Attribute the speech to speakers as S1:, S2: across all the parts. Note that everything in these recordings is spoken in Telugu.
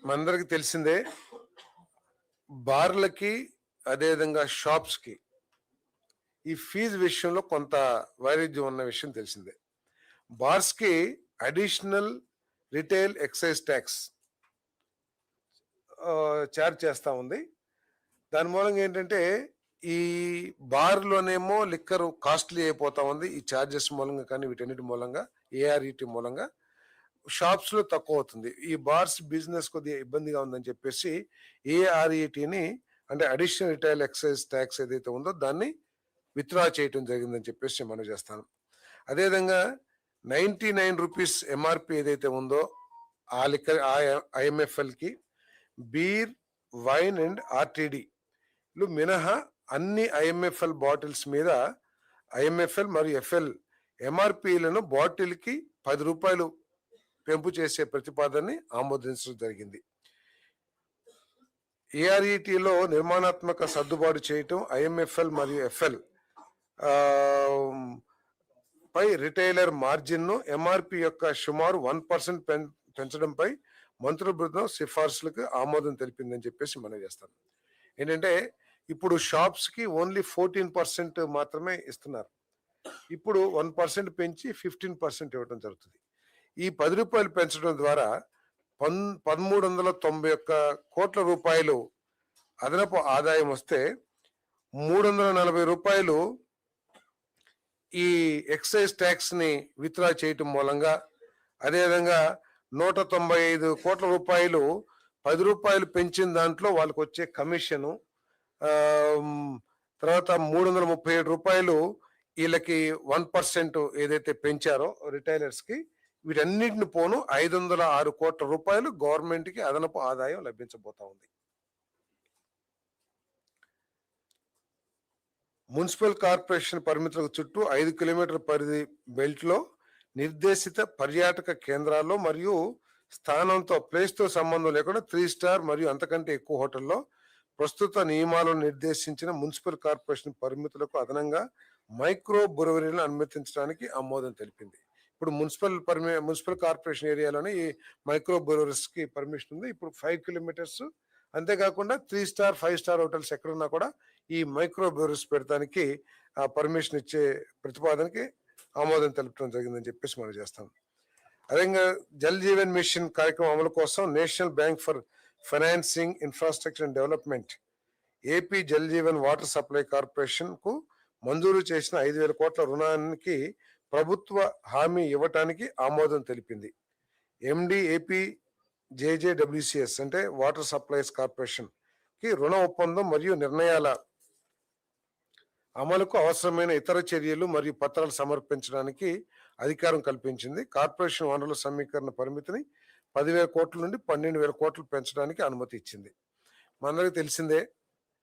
S1: మనందరికి తెలిసిందే బార్లకి అదేవిధంగా షాప్స్కి ఈ ఫీజు విషయంలో కొంత వైరుధ్యం ఉన్న విషయం తెలిసిందే. బార్స్కి additional retail excise tax charge చేస్తూ ఉంది. దాని మూలంగా ఏంటంటే ఈ బార్లోనేమో లిక్కర్ కాస్ట్లీ అయిపోతా ఉంది ఈ ఛార్జెస్ మూలంగా, కానీ వీటన్నిటి మూలంగా ఏఆర్ఈటీ మూలంగా షాప్స్లో తక్కువ అవుతుంది. ఈ బార్స్ బిజినెస్ కొద్దిగా ఇబ్బందిగా ఉందని చెప్పేసి ఏఆర్ఈటీని అంటే అడిషనల్ రిటైల్ ఎక్సైజ్ ట్యాక్స్ ఏదైతే ఉందో దాన్ని విత్డ్రా చేయటం జరిగిందని చెప్పేసి మనం చేస్తాను. అదేవిధంగా 99 రూపీస్ ఎంఆర్పి ఏదైతే ఉందో ఆ లిక్కర్ ఆ ఐఎంఎఫ్ఎల్కి బీర్, వైన్ అండ్ ఆర్టీడీలు మినహా అన్ని ఐఎంఎఫ్ఎల్ బాటిల్స్ మీద ఐఎంఎఫ్ఎల్ మరియు ఎఫ్ఎల్ ఎంఆర్పిలను బాటిల్కి 10 రూపాయలు పెంపు చేసే ప్రతిపాదనని ఆమోదించడం జరిగింది. ఏఆర్ఈటీలో నిర్మాణాత్మక సర్దుబాటు చేయటం, ఐఎంఎఫ్ఎల్ మరియు ఎఫ్ఎల్ పై రిటైలర్ మార్జిన్ను ఎంఆర్పి యొక్క సుమారు 1% పెంచడంపై మంత్రుల బృందం సిఫార్సులకు ఆమోదం తెలిపిందని చెప్పేసి మనం చేస్తాం. ఏంటంటే ఇప్పుడు షాప్స్కి ఓన్లీ 14% మాత్రమే ఇస్తున్నారు. ఇప్పుడు 1% పెంచి 15% ఇవ్వడం జరుగుతుంది. ఈ 10 రూపాయలు పెంచడం ద్వారా 1391 కోట్ల రూపాయలు అదనపు ఆదాయం వస్తే 340 రూపాయలు ఈ ఎక్సైజ్ ట్యాక్స్ ని విత్డ్రా చేయటం మూలంగా, అదేవిధంగా 195 కోట్ల రూపాయలు 10 రూపాయలు పెంచిన దాంట్లో వాళ్ళకి వచ్చే కమిషను, తర్వాత 337 రూపాయలు వీళ్ళకి 1% ఏదైతే పెంచారో రిటైలర్స్ కి, వీటన్నిటిని పోను 506 కోట్ల రూపాయలు గవర్నమెంట్ కి అదనపు ఆదాయం లభించబోతా ఉంది. మున్సిపల్ కార్పొరేషన్ పరిమితులకు చుట్టూ 5 కిలోమీటర్ల పరిధి బెల్ట్ లో నిర్దేశిత పర్యాటక కేంద్రాల్లో మరియు స్థానంతో ప్లేస్తో సంబంధం లేకుండా 3 స్టార్ మరియు అంతకంటే ఎక్కువ హోటల్లో ప్రస్తుత నియమాలను నిర్దేశించిన మున్సిపల్ కార్పొరేషన్ పరిమితులకు అదనంగా మైక్రో బ్రూవరీలను అనుమతించడానికి ఆమోదం తెలిపింది. ఇప్పుడు మున్సిపల్ కార్పొరేషన్ ఏరియాలోనే ఈ మైక్రో బ్రూవరీస్ కి పర్మిషన్ ఉంది. ఇప్పుడు 5 కిలోమీటర్స్, అంతేకాకుండా 3 స్టార్ 5 స్టార్ హోటల్స్ ఎక్కడున్నా కూడా ఈ మైక్రో బ్రూవరీస్ పెడతానికి పర్మిషన్ ఇచ్చే ప్రతిపాదనకి ఆమోదం తెలపడం జరిగిందని చెప్పేసి మనం చేస్తాం. అదేవిధంగా జల్ జీవన్ మిషన్ కార్యక్రమం అమలు కోసం national bank for financing infrastructure and development AP Jal Jeevan water supply corporation కు మంజూరు చేసిన 5,000 కోట్ల రుణానికి ప్రభుత్వ హామీ ఇవ్వటానికి ఆమోదం తెలిపింది. ఎండి ఏపీ జేజేడబ్ల్యూసిఎస్ అంటే వాటర్ సప్లైస్ కార్పొరేషన్ కి రుణ ఒప్పందం మరియు నిర్ణయాల అమలుకు అవసరమైన ఇతర చర్యలు మరియు పత్రాలు సమర్పించడానికి అధికారం కల్పించింది. కార్పొరేషన్ వనరుల సమీకరణ పరిమితిని 10,000 కోట్ల నుండి 12,000 కోట్లు పెంచడానికి అనుమతి ఇచ్చింది. మనందరికీ తెలిసిందే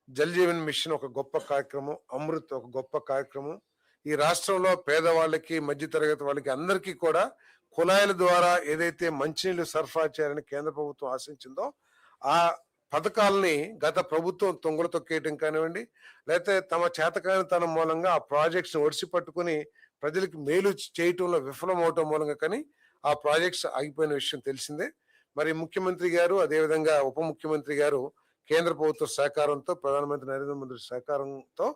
S1: జల్ జీవన్ మిషన్ ఒక గొప్ప కార్యక్రమం, అమృత్ ఒక గొప్ప కార్యక్రమం. ఈ రాష్ట్రంలో పేదవాళ్ళకి, మధ్యతరగతి వాళ్ళకి అందరికీ కూడా కుళాయిల ద్వారా ఏదైతే మంచినీళ్లు సరఫరా చేయాలని కేంద్ర ప్రభుత్వం ఆశించిందో ఆ పథకాలని గత ప్రభుత్వం తొంగలు తొక్కేయటం కానివ్వండి, లేకపోతే తమ చేతకానితనం మూలంగా ఆ ప్రాజెక్ట్స్ ఒడిసి పట్టుకుని ప్రజలకు మేలు చేయటంలో విఫలం అవటం మూలంగా కానీ ఆ ప్రాజెక్ట్స్ ఆగిపోయిన విషయం తెలిసిందే. మరి ముఖ్యమంత్రి గారు, అదేవిధంగా ఉప ముఖ్యమంత్రి గారు కేంద్ర ప్రభుత్వ సహకారంతో, ప్రధానమంత్రి నరేంద్ర మోదీ సహకారంతో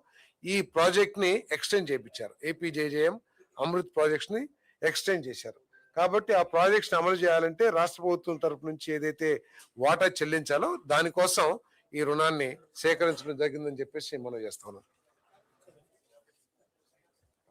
S1: ఈ ప్రాజెక్ట్ ని ఎక్స్టెండ్ చేయించారు. ఏపీజేజేఎం అమృత్ ప్రాజెక్ట్స్ ని ఎక్స్టెండ్ చేశారు. కాబట్టి ఆ ప్రాజెక్ట్స్ అమలు చేయాలంటే రాష్ట్ర ప్రభుత్వం తరపు నుంచి ఏదైతే వాటా చెల్లించాలో దానికోసం ఈ రుణాన్ని సేకరించడం జరిగిందని చెప్పేసి మనం చేస్తాను.